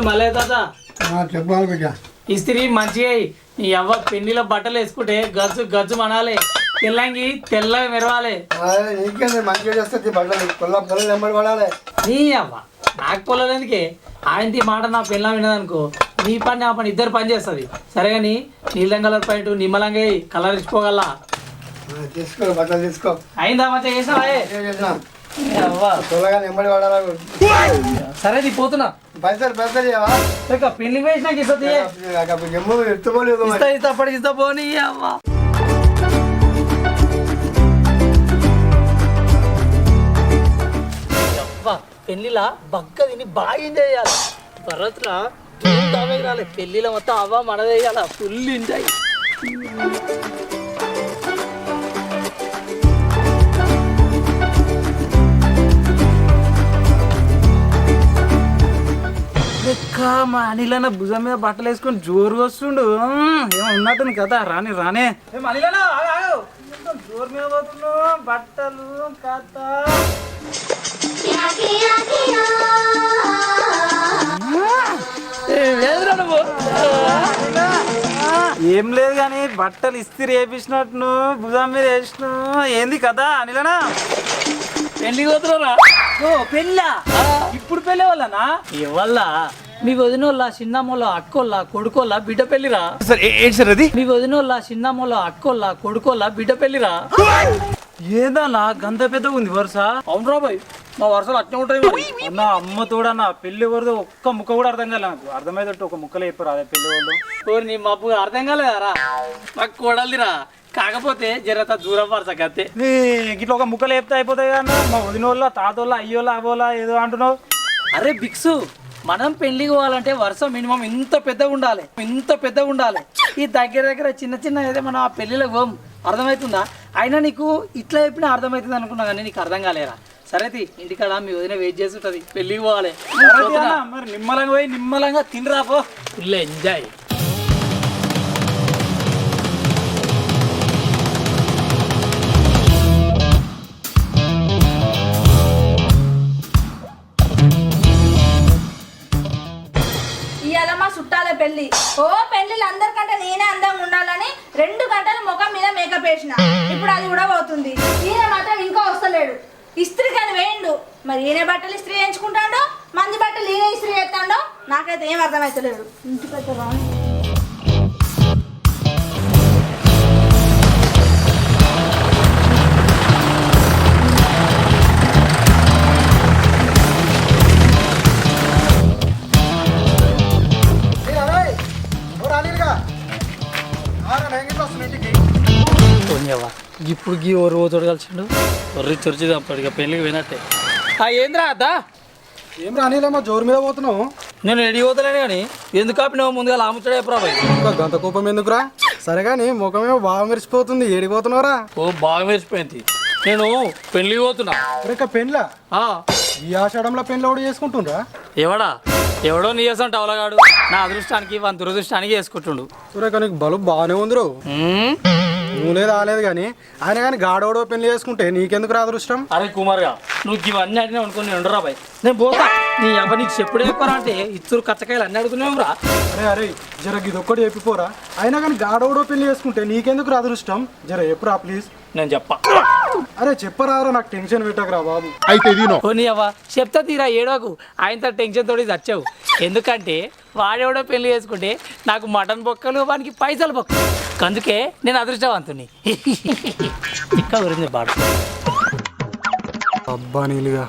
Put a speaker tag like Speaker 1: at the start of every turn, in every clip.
Speaker 1: మళ్ళీ తాత
Speaker 2: చెప్పాలి బిడ్డ.
Speaker 1: ఇస్త్రీ మంచిగా నీ అవ్వ పెళ్లిలో బట్టలు వేసుకుంటే గజ్జు గజ్జు మనాలి తెల్లంగి తెల్లగా మెరవాలి.
Speaker 2: నీకేంది మంచిగా చేస్తుంది బట్టలు పొలం నెంబడి పడాలి.
Speaker 1: నీ అవ్వ నాకు పొలం ఎందుకే ఆయనది మాట నా పిల్ల వినదనుకో నీ పని ఆ పని ఇద్దరు పని చేస్తుంది. సరే కానీ నీళ్ళం కలర్ పాయింట్ నిమ్మలంగా కలర్ ఇచ్చిపోగల
Speaker 2: తీసుకో బట్టలు తీసుకో.
Speaker 1: అయిందా మంచిగా చేసినా
Speaker 2: త్వరగా నెంబడి పడాలి.
Speaker 1: సరే నీ పోతున్నా
Speaker 2: పైసలు పైసలు ఇవ్వవా?
Speaker 1: పెళ్లి వేసినాక ఇస్తుంది
Speaker 2: ఎమ్ము ఎత్తుకోలేదు.
Speaker 1: ఇస్తా అప్పటికి ఇస్తా పోనీ అవ్వ. పెళ్లిలా బగ్గ తిని బాగా ఎంజాయ్ చేయాలి. భరత్లా రాలే పెళ్లిలో మొత్తం అవ్వ మనదేయాల ఫుల్ ఎంజాయ్. మా అనిలన్న భుజం మీద బట్టలు వేసుకొని జోరుగా వస్తుండు. ఏమో ఉన్నట్టుంది కదా. రాని రానే జోరు మీద పోతున్నావు బట్టలు కథ. ఏం లేదు కానీ బట్టలు ఇస్త్రీ వేపించినట్టు భుజం మీద వేసిన ఏంది కదా అనిలనా? పెళ్లి పోతున్నారా? ఓ పెళ్ళా? ఇప్పుడు పెళ్ళి వాళ్ళనా? ఇవల్ల మీ వదినోళ్ళ చిన్నమ్మోళ్ళ అక్కోళ్ళ కొడుకోళ్ళ బిడ్డ పెళ్లిరా. మీ వదినోళ్ళ చిన్నమ్మోళ్ళ అక్కోళ్ళ కొడుకోళ్ళ బిడ్డ పెళ్లిరా. ఏదన్నా గంత పెద్దగా ఉంది వరుస. అవును రాబాయ్ మా వరుసలు అట్నే ఉంటాయి అన్న. అమ్మ తోడన్న పెళ్లి వరద ఒక్క ముక్క కూడా అర్థం కాలే. నాకు అర్థమైతే ఒక ముక్కలు చెప్పారు అదే పెళ్లి వాళ్ళు. నీ మబ్బు అర్థం కాలేదారా? మాకు కోడలిరా కాకపోతే జరత దూరం వరుస కత్తే ఇట్లా ఒక ముక్కలు చెప్తే అయిపోతాయి అన్న. మా వదినోళ్ళ తాతోళ్ళ అయ్యోళ్ళ అవోళ్ళ ఏదో అంటున్నావు. అరే బిక్సు మనం పెళ్లికి పోవాలంటే వరుస మినిమం ఇంత పెద్దగా ఉండాలి, ఇంత పెద్దగా ఉండాలి. ఈ దగ్గర దగ్గర చిన్న చిన్న ఏదో మనం ఆ పెళ్లిలకు పోం. అర్థమవుతుందా? అయినా నీకు ఇట్లా చెప్పినా అర్థమవుతుంది అనుకున్నా కానీ నీకు అర్థం కాలేరా. సరే ఇంటికాడ మీ వదిన వెయిట్ చేస్తుంటది. పెళ్లికి పోవాలి మరి నిమ్మలంగా పోయి నిమ్మలంగా తినరాపో ఫుల్ ఎంజాయ్.
Speaker 3: చుట్టాల పెళ్లి. ఓ పెళ్లిలు అందరికంటే నేనే అందంగా ఉండాలని 2 గంటలు ముఖం మీద మేకప్ వేసిన. ఇప్పుడు అది కూడా పోతుంది. ఈయన మాత్రం ఇంకా వస్తలేడు. ఇస్త్రీ కానీ వేయండు. మరి ఈయన బట్టలు ఇస్త్రీ వేయించుకుంటాడో మంది బట్టలు ఈయన ఇస్త్రీ చేస్తాడో నాకైతే ఏం అర్థమవుతలేడు. ఇంటికైతే రాను.
Speaker 1: ఇప్పుడు గీ ఓరు పోతాడు కలిసిండు ఒర్రి చొరిచి చంపాడు. ఇక పెళ్ళికి పోయినట్టే. ఏంద్రా అద్దా?
Speaker 2: ఏం రానిలేమో జోరు మీద పోతున్నావు.
Speaker 1: నేను రెడీ పోతలేను కానీ ఎందుకు ఆపినావు? ముందుగా లాముచ్చాడే ప్రాబాయ్.
Speaker 2: గంత కోపం ఎందుకురా? సరే కానీ ముఖమేమో బాగా మెరిసిపోతుంది. ఏడిపోతున్నావురా?
Speaker 1: ఓ బాగా మెరిసిపోయింది. నేను పెళ్లికి పోతున్నా.
Speaker 2: ఇక పెళ్ళా? ఈ ఆషాఢంలో పెళ్ళి ఎవడు చేసుకుంటుండ్రా?
Speaker 1: ఎవడో నీ చేస్తాంట అవలగాడు. నా అదృష్టానికి వాని దురదృష్టానికి వేసుకుంటుండు.
Speaker 2: సరే నీకు బలుపు బాగానే ఉందిరు. నువ్వులే రాలేదు కానీ ఆయన కానీ గాడోడో పెళ్లి చేసుకుంటే నీకెందుకు రాదృష్టం?
Speaker 1: అరే కుమార్గా నువ్వు ఇవన్నీ అడిగినా అనుకుని నేను ఉండరా బాయ్. నేను పోతా. నీ అవ్వ నీకు చెప్పుడు చెప్పారా అంటే ఇచ్చురు కచ్చకాయలు అన్నీ అడుగుతున్నావు రా.
Speaker 2: అరే జర ఇదొక్కటి చెప్పిపోరా. అయినా కానీ గాడోడో పెళ్లి చేసుకుంటే నీకెందుకు రాదృష్టం? జర చెప్పురా ప్లీజ్.
Speaker 1: నేను చెప్పా.
Speaker 2: అరే చెప్పరారా, నాకు టెన్షన్ పెట్టకరా బాబు.
Speaker 1: అయితే నీ అవ్వ చెప్తా తీరా ఏడోకు. ఆయనతో టెన్షన్ తోటి చచ్చావు. ఎందుకంటే వాడెవడో పెళ్లి చేసుకుంటే నాకు మటన్ బొక్కలు వానికి పైసలు బొక్కలు. అందుకే నేను అదృష్టవంతుని. ఇంకా గురించి బాడ
Speaker 2: అబ్బా నీలుగా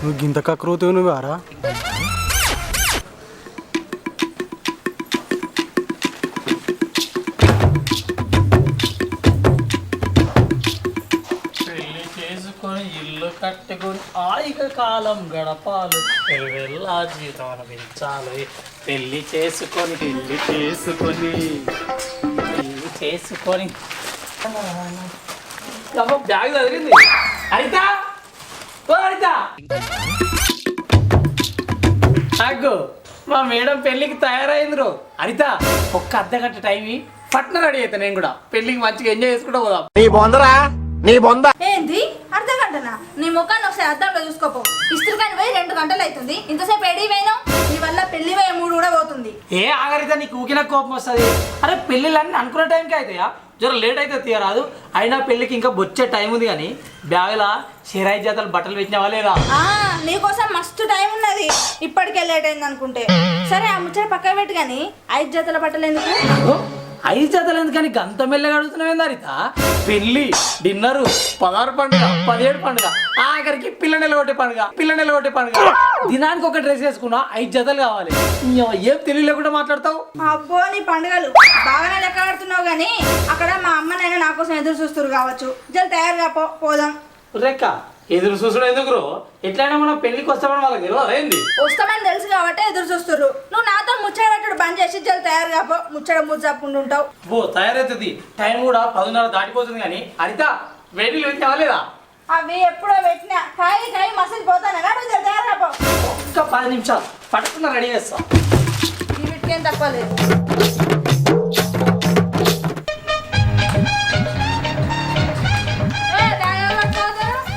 Speaker 2: నువ్వు గింత కక్రోతే నువ్వారా?
Speaker 1: ఇల్లు కట్టుకొని ఆయిక కాలం గడపాలు వెళ్ళా జీవితం పెంచాలి. పెళ్లి చేసుకొని బ్యాగ్ చదివింది. హరిత నాకు మా మేడం పెళ్ళికి తయారైందిరో. హరిత ఒక్క అర్ధగంట టైం పట్న రెడీ అవుతా. నేను కూడా పెళ్ళికి మంచిగా ఎంజాయ్ చేసుకుంటా పోదాం.
Speaker 3: ఏంది అర్ధగంట? ఎందుకంటనా నీ ముఖాన్ని ఒకసారి అద్దంలో చూసుకోపో. ఇస్త్రీ కానీ పోయి 2 గంటలు అవుతుంది. ఇంతసేపు ఎడి పోయినావు. నీ వల్ల పెళ్లి పోయే 3 కూడా పోతుంది.
Speaker 1: ఏ ఆగరిత నీకు ఊకిన కోపం వస్తుంది. అరే పెళ్ళిళ్ళన్నీ అనుకున్న టైంకి అవుతాయా? జర లేట్ అయితే తీయరాదు. అయినా పెళ్ళికి ఇంకా బొచ్చే టైం ఉంది. కానీ బ్యాగులా షిరాయి జాతలు బట్టలు పెట్టినవా లేదా?
Speaker 3: నీకోసం మస్తు టైం ఉన్నది. ఇప్పటికే లేట్ అయింది అనుకుంటే సరే ఆ ముచ్చట పక్కన పెట్టి. కానీ 5 జతల బట్టలు ఎందుకు?
Speaker 1: 5 జతలు ఎందుకని గంత మెల్లగా అడుగుతున్నావు హరిత? పెళ్లి, డిన్నరు, 16 పండుగ, 17 పండుగ, ఆఖరికి పిల్ల నిలబొట్టే పండుగ. దినానికి ఒక డ్రెస్ వేసుకున్నా 5 జతలు కావాలి. ఏం తెలియలేకుండా మాట్లాడతావు.
Speaker 3: అబ్బో నీ పండుగలు బాగానే లెక్క ఆడుతున్నావు. కానీ అక్కడ మా అమ్మనైనా నా కోసం ఎదురు చూస్తున్నారు కావచ్చు. జల్ తయారుగా పోదాం.
Speaker 1: రెక్క ఎదురు చూసుడు ఎందుకు? ఎట్లయినా మనం పెళ్లికి వస్తామని వాళ్ళకి తెలియదు ఏంది?
Speaker 3: వస్తామని తెలుసు కాబట్టి ఎదురు చూస్తున్నారు. నువ్వు నాతో ముచ్చట పెట్టడు బంద్ చేసి జల్ తయారుగా పో. ముచ్చట ముచ్చకుండా ఉంటావు.
Speaker 1: ఓ తయారైతుంది. టైం కూడా 10:30 దాటిపోతుంది. కానీ హరిత వేడిలు పెట్టినా లేదా?
Speaker 3: అవి ఎప్పుడో పెట్టినా కాయి మసలి పోతాను కదా. జల్ తయారుగా పో.
Speaker 1: ఒక్క 10 నిమిషాలు పట్టుకున్న రెడీ చేస్తాం.
Speaker 3: ఈ వీటికేం తక్కువ లేదు.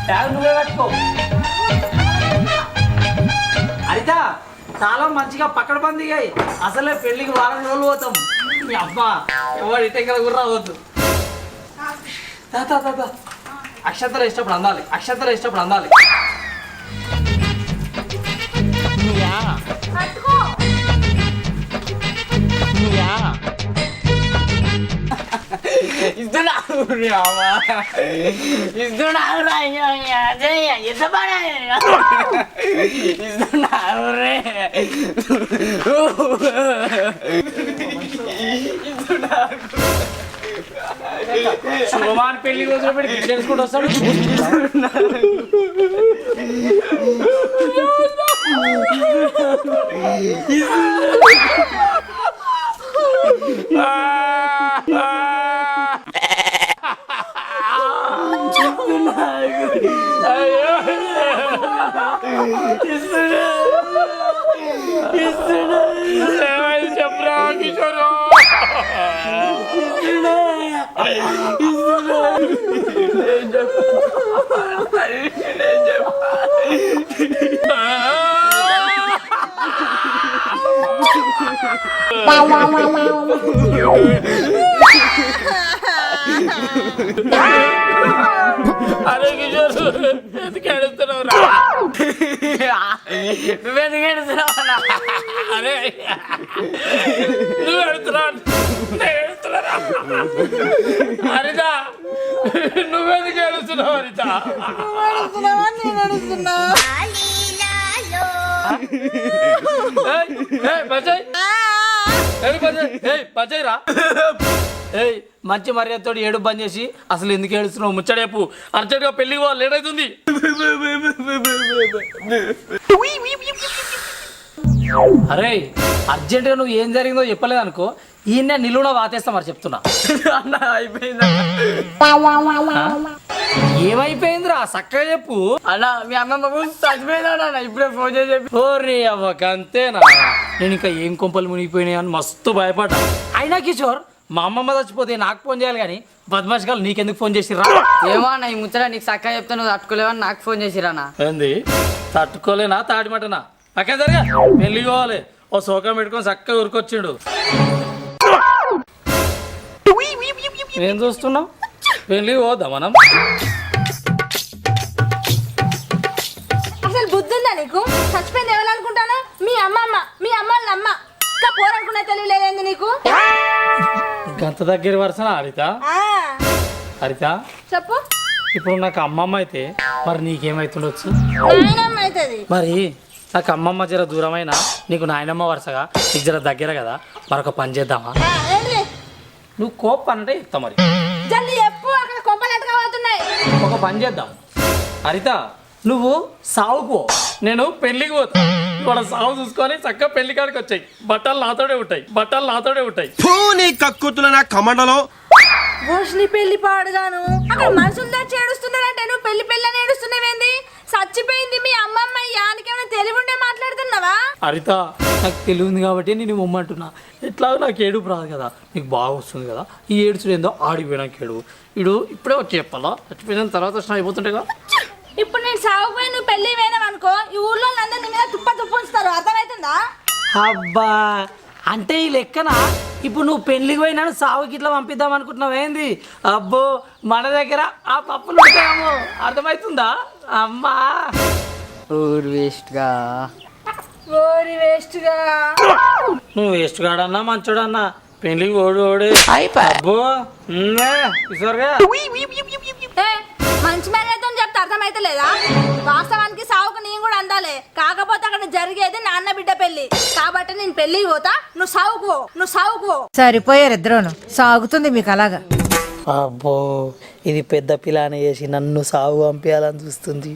Speaker 1: బ్యాగ్ నువ్వే పట్టుకో. హరిత చాలా మంచిగా పక్కన బందిగా. అసలే పెళ్లికి వారం రోజులు పోతాం. మీ అమ్మ ఎవరు ఇటే కదా కూడా రావద్దు. అక్షంతలు వేసేటప్పుడు అందాలి.
Speaker 3: పట్టుకో.
Speaker 1: శుభమాన్ పెళ్లి రోజు పెట్టి తెలుసుకుంటూ వస్తాడు. చెప్పరా కిషోరు? అరే కిషోర్ ఎందుకు ఏడుస్తున్నావు? నువ్వెందుకు ఏడుస్తున్నావు? అరే నువ్వు ఏడుస్తున్నావు. హరిత నువ్వెందుకు ఏడుస్తున్నావు? హరిత పంచాయిరా. ఏయ్ మంచి మర్యాదతో ఏడు బంద్ చేసి అసలు ఎందుకు ఏడుస్తున్నావు? ముచ్చడేపు అర్జెంట్ గా పెళ్లికి పోవాలి. లేట్ అవుతుంది. అరే అర్జెంట్ గా నువ్వు ఏం జరిగిందో చెప్పలేదు అనుకో, ఈయన నిలువున వాతేస్తా మరి చెప్తున్నా. ఏమైపోయిందిరా చక్కగా చెప్పు.
Speaker 4: అన్నా మీ అమ్మమ్మకు చచ్చిపోయిందా? ఇప్పుడే ఫోన్ చేసి చెప్పి.
Speaker 1: ఓరే అవ్వక అంతేనా? నేను ఇంకా ఏం కొంపలు మునిగిపోయినాయి అని మస్తు భయపడ్డా. అయినా కిషోర్ మా అమ్మమ్మ చచ్చిపోతే నాకు ఫోన్ చేయాలి కానీ బద్మాషిగాలు నీకెందుకు ఫోన్ చేసిరా?
Speaker 4: ఏమో అన్న ఈ ముచ్చట నీకు చక్కగా చెప్తే నువ్వు తట్టుకోలేవని నాకు ఫోన్ చేసిరానా?
Speaker 1: ఏంది తట్టుకోలేనా? తాడిమటనా? అక్కడ జరగా పెళ్లి పోవాలి. ఓ సోకం పెట్టుకొని చక్కగా ఉరికొచ్చిండు. ఏం చూస్తున్నావు? పెళ్లి పోద్దాం మనం.
Speaker 3: అసలు బుద్ధి ఉందా నీకు? చచ్చిపోయింది ఎవరనుకుంటానా? మీ అమ్మమ్మ, మీ అమ్మాళ్ళ అమ్మ. ఇంకా పోరనుకునే తెలియలేదేంది నీకు?
Speaker 1: గంత దగ్గర వరుసన హరిత. హరిత
Speaker 3: చెప్పు.
Speaker 1: ఇప్పుడు నాకు అమ్మమ్మ అయితే మరి నీకేమైతుండొచ్చు?
Speaker 3: నాయనమ్మ అవుతుంది.
Speaker 1: మరి నాకు అమ్మమ్మ జర దూరమైనా నీకు నాయనమ్మ వరుసగా నీకు జర దగ్గర కదా. మరొక పని చేద్దామా? నువ్వు కోపం అంటే చెప్తా మరి.
Speaker 3: జల్దీ చెప్పు. అక్కడ కొంపలు ఎట్టుగా పోతున్నాయి.
Speaker 1: ఒక పని చేద్దాం హరిత, నువ్వు సావుకు నేను పెళ్లికి పోతా. ఇవాళ సాగు చూసుకొని చక్కగా పెళ్లి కాడికి వచ్చాయి. బట్టలు నాతోడే ఉంటాయి.
Speaker 5: కక్కుతుల నా కమండలో
Speaker 3: భూషణి పెళ్లి పాడుగాను అక్కడ మనుషులు తెచ్చి ఏడుస్తున్నారంటే నువ్వు పెళ్లి అని ఏడుస్తున్నావేంది? చచ్చిపోయింది మీ అమ్మమ్మ. యానికేమైనా తెలివి ఉండే మాట్లాడుతున్నావా?
Speaker 1: హరిత నాకు తెలియదు కాబట్టి నేను ఇమ్మంటున్నా. ఎట్లా నాకు ఏడుపు రాదు కదా, నీకు బాగా వస్తుంది కదా. ఈ ఏడుచుడు ఏందో ఆడిపోయినాక ఏడు. ఇడు ఇప్పుడే వచ్చి చెప్పాలా? చచ్చిపోయిన తర్వాత వచ్చిన అయిపోతుంటే కదా.
Speaker 3: నేను సాగుపోయి నువ్వు పెళ్లి పోయినావు అనుకో ఈ ఊర్లో అందరూ నీ మీద తుప్పు ఉంచుతారు అర్థమవుతుందా?
Speaker 6: అబ్బా అంటే ఈ లెక్కన ఇప్పుడు నువ్వు పెళ్లికి పోయినా సావుకి ఇట్లా పంపిద్దాం అనుకుంటున్నావు ఏంది? అబ్బో మన దగ్గర ఆ పప్పులు ఉంటాయేమో అర్థమవుతుందా? అమ్మా
Speaker 4: ఊరు వేస్ట్గా
Speaker 3: ఓరి వేస్ట్గా
Speaker 6: నువ్వు వేస్ట్ కాడన్నా మంచోడన్నా పెళ్లికి ఓడే అబ్బో కిషోర్గా
Speaker 3: మంచి మేనతో చెప్తే అర్థమైతలేదా? వాస్తవానికి సావుకు నేను కూడా అందాలే, కాకపోతే అక్కడ జరిగేది నాన్న బిడ్డ పెళ్లి కాబట్టి నేను పెళ్లికి పోతా, నువ్వు సావుకు
Speaker 7: సరిపోయారు ఇద్దరును సాగుతుంది మీకు అలాగా.
Speaker 6: అబ్బో ఇది పెద్ద పిల్లాన చేసి నన్ను సాగు పంపించాలని చూస్తుంది.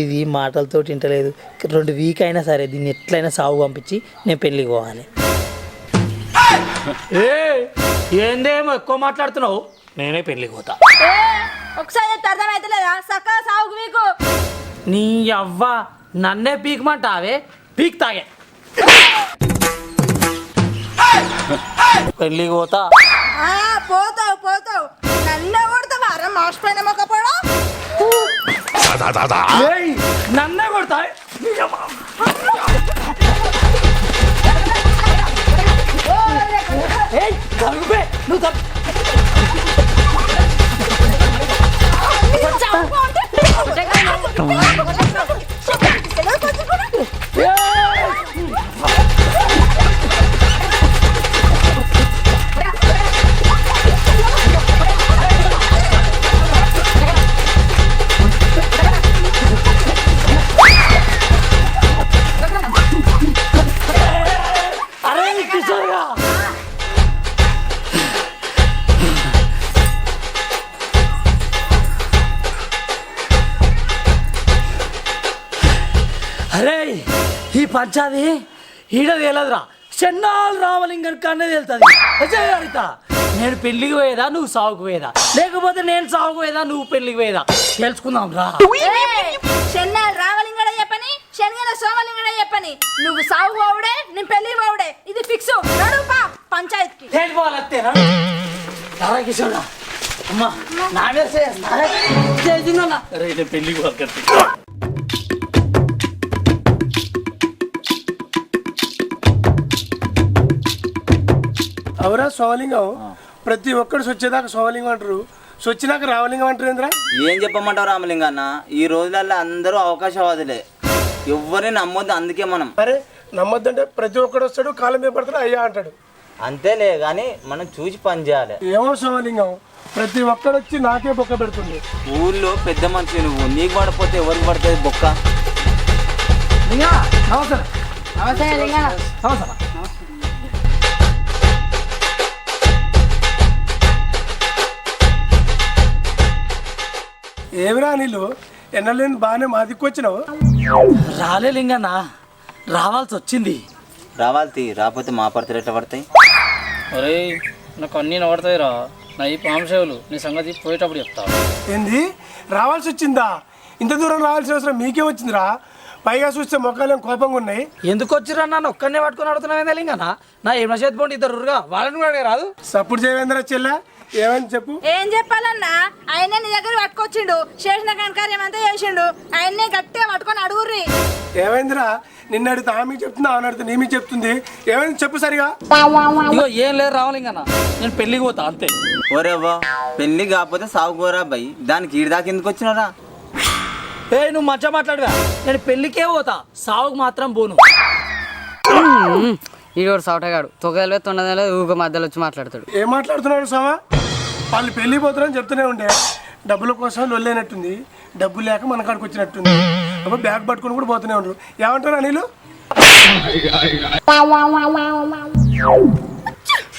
Speaker 6: ఇది మాటలతో తింటలేదు. 2 వీక్ అయినా సరే దీన్ని ఎట్లయినా సాగు పంపించి నేను పెళ్ళికి పోవాలి. ఏందేమో ఎక్కువ మాట్లాడుతున్నావు, నేనే పెళ్ళికి పోతా.
Speaker 3: ఒకసారి చెప్తే అర్థమైతలేదా? సక్కగా సావుకు వీకు.
Speaker 6: నీ అవ్వ నన్నే పీకమంటావే, పీక్ తాగే పెళ్ళికి పోతా.
Speaker 3: పోతావు నన్నే కొడతావా? అరే మాసిపోయిన మొక్కపోవడం
Speaker 6: నన్నే కొడతా. నువ్వు అరే కిషోర్గా అరే ఈ పంచాది ఈడ తేలదురా, చెన్నాళ్ళు రామలింగం కన్నా తేలుతుంది. అడితా నేను పెళ్లికి పోయేదా నువ్వు సాగుకు పోయేదా, లేకపోతే నేను సాగుకు పోయేదా నువ్వు పెళ్లికి పోయేదా తెలుసుకుందాం రా.
Speaker 3: చెన్నాలు రావలింగడే చెప్పని, శనిగల సోమలింగడే చెప్పని, నువ్వు సాగు పోవుడే నేను పెళ్లి పోవుడే, ఇది ఫిక్స్. నడుపా పంచాయత్కి
Speaker 6: తేలిపోవాలంతేనా? రారా కిషోర్గా అమ్మా నా మీద చేసిందన్నా రేపు పెళ్లికి పోకట్టి.
Speaker 8: అవరా సోమలింగం, ప్రతి ఒక్కరు స్వచ్చేదాకా సోమలింగం అంటారు, స్వచ్చినాక రామలింగం అంటారు ఏంద్రా?
Speaker 9: ఏం చెప్పమంటావు రామలింగ అన్న, ఈ రోజులలో అందరూ అవకాశవాదులే, ఎవరిని నమ్మొద్దు. అందుకే మనం
Speaker 8: అరే నమ్మొద్దంటే ప్రతి ఒక్కడు వస్తాడు, కాలం మీద పడతాడు, అయ్యా అంటాడు.
Speaker 9: అంతేలే కానీ మనం చూసి పని చేయాలి.
Speaker 8: ఏమో సోమలింగం, ప్రతి ఒక్కడు వచ్చి నాకే బొక్క పెడుతుంది.
Speaker 9: ఊళ్ళో పెద్ద మనిషి నువ్వు, నీకు పడపోతే ఎవరికి పడుతుంది బొక్క?
Speaker 8: ఏమిరా నీళ్ళు ఎన్నలేని బాగానే మా దిక్కు వచ్చినావు.
Speaker 6: రాలే లింగన్న, రావాల్సి వచ్చింది.
Speaker 9: రావాలి రాకపోతే మా పడతారు ఎట్లా పడతాయి?
Speaker 1: అరే నాకు అన్నీ నవ్వుతాయి రా, నా ఈ పాంసేవులు నీ సంగతి పోయేటప్పుడు చెప్తా.
Speaker 8: ఏంది రావాల్సి వచ్చిందా? ఇంత దూరం రావాల్సిన అవసరం మీకే వచ్చిందిరా. పైగా చూస్తే మొక్కలేం కోపంగా ఉన్నాయి.
Speaker 6: ఎందుకు వచ్చిరా నన్ను ఒక్కనే పట్టుకొని అడుగుతున్నావు లింగన్న? నా ఏం చేతిపోండి ఇద్దరుగా వాళ్ళని కూడా రాదు.
Speaker 8: సప్పుడు చేయవేంద్రా చెల్లె, ఏమని చెప్పు.
Speaker 3: ఏం చెప్పాలన్నా, ఆయనే నీ దగ్గర పట్టుకొచ్చిండు, చేసిన కనకార్యం అంతా చేసిండు, ఆయన్నే గట్టిగా పట్టుకొని అడుగుర్రి.
Speaker 8: ఏమైందిరా? నిన్న అడిగితే ఆమె చెప్తుందా, ఆమె అడిగితే నీమి చెప్తుంది, ఏమైంది చెప్పు సరిగా.
Speaker 6: ఇగో ఏం లేదు రామలింగన్న, నేను పెళ్లికి పోతా అంతే.
Speaker 9: ఓరేవ్వా పెళ్లి కాకపోతే సాగుకోరా అబ్బాయి, దానికి ఈడి దాకా ఎందుకు వచ్చినారా?
Speaker 6: ఏ నువ్వు మంచిగా మాట్లాడుగా, నేను పెళ్లికే పోతా, సాగుకు మాత్రం పోను.
Speaker 4: ఈడోడు సౌటగాడు తొగలే తొండదలే ఊగ మధ్యలో వచ్చి మాట్లాడతాడు.
Speaker 8: ఏం మాట్లాడుతున్నాడు సోమా? వాళ్ళు పెళ్లి పోతారని చెప్తూనే ఉండే, డబ్బుల కోసం లొల్లేనట్టుంది, డబ్బు లేక మన కాడికి వచ్చినట్టుంది. అప్పుడు బ్యాగ్ పట్టుకుని కూడా పోతూనే ఉండరు. ఏమంటారు అనిలు?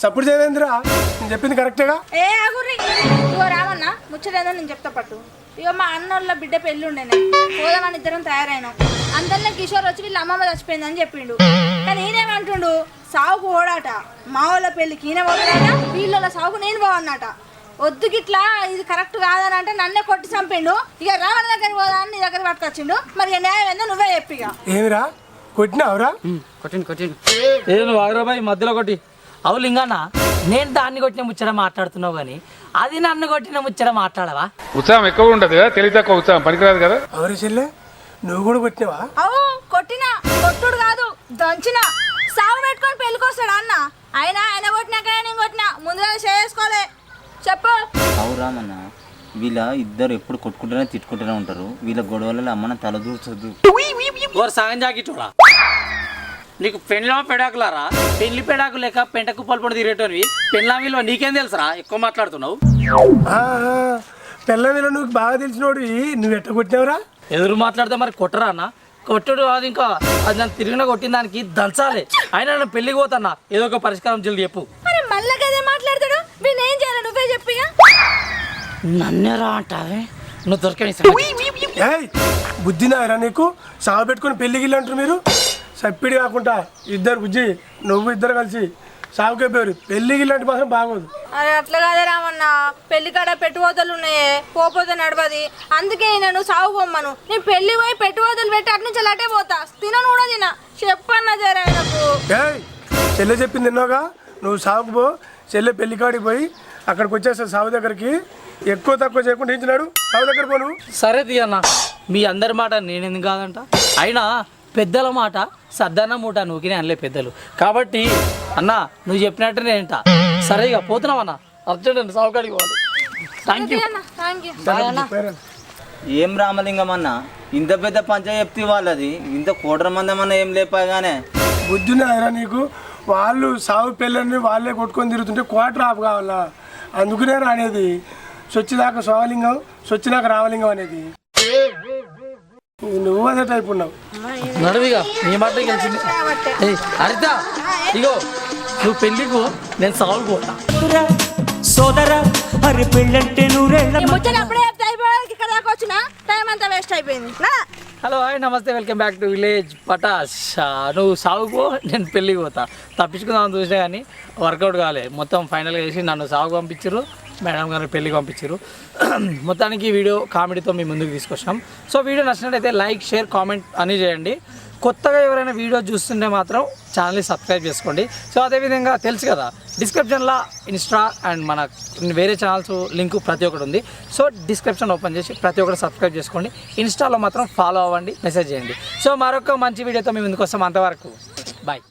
Speaker 8: సప్పుడు చేయవేంద్రా, నేను చెప్పింది కరెక్టేగా?
Speaker 3: ఏ ఆగుర్రి, ఇగో రామన్న ముచ్చటేదో నేను చెప్తా పట్టు. ఇగో మా అన్నోళ్ళ బిడ్డ పెళ్ళి ఉండేనే, పోదామని ఇద్దరం తయారైనాం. అందరిలో కిషోర్ వచ్చి వీళ్ళ అమ్మమ్మ చచ్చిపోయిందని చెప్పిండు. కానీ ఈయనేమంటుండు, సాగుకు ఓడాట, మా వాళ్ళ పెళ్ళికి ఈయన పోతాడట, వీళ్ళ సాగుకు నేను పోవన్నట. వద్దు గిట్లా ఇది కరెక్ట్ కాదని అంటే నన్నే కొట్టి చంపిండు. ఇక రావణ దగ్గర పోదా అని నీ దగ్గర పట్టుకొచ్చిండు. మరి న్యాయం ఏందో నువ్వే చెప్పిగా.
Speaker 8: ఏమిరా కొట్టినావురా?
Speaker 4: కొట్టిండు
Speaker 6: ఏ నువ్వు ఆగ్రాబాయి మధ్యలో కొట్టి. అవు లింగన్న, నేను దాన్ని కొట్టిన ముచ్చట మాట్లాడుతున్నావు కానీ అది నన్ను కొట్టిన ముచ్చట మాట్లాడవా?
Speaker 10: ఉత్సాహం ఎక్కువ ఉంటుంది కదా, తెలివి తక్కువ ఉత్సాహం పనికిరాదు కదా.
Speaker 8: ఎవరి చెల్లె నువ్వు కూడా కొట్టినావా?
Speaker 3: అవు కొట్టిన కొట్టుడు కాదు దంచిన సాగు పెట్టుకొని పెళ్ళికొస్తాడు అన్న. ఆయన కొట్టినాక నేను కొట్టినా ముందుగా చేసుకోలే చెప్పు.
Speaker 9: అవురామన్న వీళ్ళ ఇద్దరు ఎప్పుడు కొట్టుకుంటూనే తిట్టుకుంటూనే ఉంటారు. వీళ్ళ గొడవలలో అమ్మన తల దూర్చొద్దు.
Speaker 6: ఓరు సగం జాకెట్టుడా, నీకు పెళ్ళ పెడాకులారా? పెళ్లి పెడాకు లేక పెంట కుప్పలు పడి తిరిగేటోనివి పెళ్ళ విలువ నీకేం తెలుసురా? ఎక్కువ మాట్లాడుతున్నావు.
Speaker 8: పిల్ల వీళ్ళ నువ్వు బాగా తెలిసినోడు నువ్వు ఎట్ట కొట్టినావురా?
Speaker 6: ఎదురు మాట్లాడితే మరి కొట్టరా అన్న? కొట్టుడు అది ఇంకా అది నన్ను తిరిగిన కొట్టిన దానికి దంచాలి. అయినా నేను పెళ్ళికి పోతాన్నా, ఏదో ఒక పరిష్కారం జల్ది చెప్పు.
Speaker 3: అరే మళ్ళా కదే మాట్లాడతాడు, వీళ్ళు ఏం చేయాలి నువ్వే చెప్పి.
Speaker 6: నన్నేరా అంటావే? నువ్వు దొరకని
Speaker 8: ఏయ్ బుద్ధినారా నీకు? సాగు పెట్టుకుని పెళ్లికి వెళ్ళి అంటారు మీరు. సప్పిడి కాకుండా ఇద్దరు బుజ్జి నువ్వు ఇద్దరు కలిసి సాగుకే పేరు పెళ్లికి ఇలాంటి మాత్రం బాగోదు.
Speaker 3: అరే అట్లా కాదే రామన్న, పెళ్లి కాడ పెట్టుబోతలు ఉన్నాయే పోతే నడవది. అందుకే నేను సాగు పొమ్మను. నేను పెళ్లి పోయి పెట్టుబోతలు పెట్టి అటు నుంచి అటే పోతా. తినను కూడా తిన చెప్పన్న జరా నాకు.
Speaker 8: ఏయ్ చెల్లె చెప్పింది తిన్నావుగా, నువ్వు సాగుకు పో. చెల్లె పెళ్లి కాడికి పోయి అక్కడికి వచ్చేస్తావు సాగు దగ్గరికి. ఎక్కువ తక్కువ చేయకుండా ఇచ్చినాడు సాగు దగ్గర పో నువ్వు.
Speaker 6: సరే తీయన్న, మీ అందరి మాట నేనెందుకు కాదంట. అయినా పెద్దల మాట సద్దన్న మూట నువ్వుకినే అనలే పెద్దలు. కాబట్టి అన్న నువ్వు చెప్పినట్టు నేనంట. సరే ఇక పోతున్నావన్నా, అర్జెంట్ అండి సాగుకాడికి పోవాలి. Thank you.
Speaker 9: ఏం రామలింగం అన్న ఇంత పెద్ద పంచాయతీ వాళ్ళది, ఇంత కోటర మందమన్న ఏం లేపాగానే.
Speaker 8: బుద్ధినారా నీకు? వాళ్ళు సాగు పెళ్ళని వాళ్ళే కొట్టుకొని తిరుగుతుంటే క్వార్టర్ ఆఫ్ కావాలా? అందుకునే అనేది సొచ్చిదాకా సోమలింగం సొచ్చినాక రామలింగం అనేది. నువ్వు అదే టైప్ ఉన్నావు.
Speaker 6: నడువిగా నీ మాట గెలిచింది. హరిత ఇగో నువ్వు పెళ్ళికు నేను సాగు పోతా.
Speaker 1: సోదరా అరే పెళ్ళంటే
Speaker 3: ముచ్చట అప్పుడే అయిపోయి ఇక్కడ దాకా వచ్చిన టైం అంతా వేస్ట్ అయిపోయింది.
Speaker 6: హలో హాయ్ నమస్తే, welcome back to village Patas. నువ్వు సాగుకో నేను పెళ్ళికి పోతా. తప్పించుకుందామని చూసినా కానీ వర్కౌట్ కాలే. మొత్తం ఫైనల్గా చేసి నన్ను సాగు పంపించారు, మేడం గారు పెళ్ళికి పంపించారు. మొత్తానికి వీడియో కామెడీతో మీ ముందుకు తీసుకొచ్చాం. సో వీడియో నచ్చినట్టయితే లైక్ షేర్ కామెంట్ అని చేయండి. కొత్తగా ఎవరైనా వీడియో చూస్తుంటే మాత్రం ఛానల్ని సబ్స్క్రైబ్ చేసుకోండి. సో అదేవిధంగా తెలుసు కదా డిస్క్రిప్షన్లో ఇన్స్టా అండ్ మన వేరే ఛానల్స్ లింక్ ప్రతి ఒక్కటి ఉంది. సో డిస్క్రిప్షన్ ఓపెన్ చేసి ప్రతి ఒక్కరు సబ్స్క్రైబ్ చేసుకోండి. ఇన్స్టాలో మాత్రం ఫాలో అవ్వండి, మెసేజ్ చేయండి. సో మరొక మంచి వీడియోతో మీ ముందుకు వస్తాం. అంతవరకు బాయ్.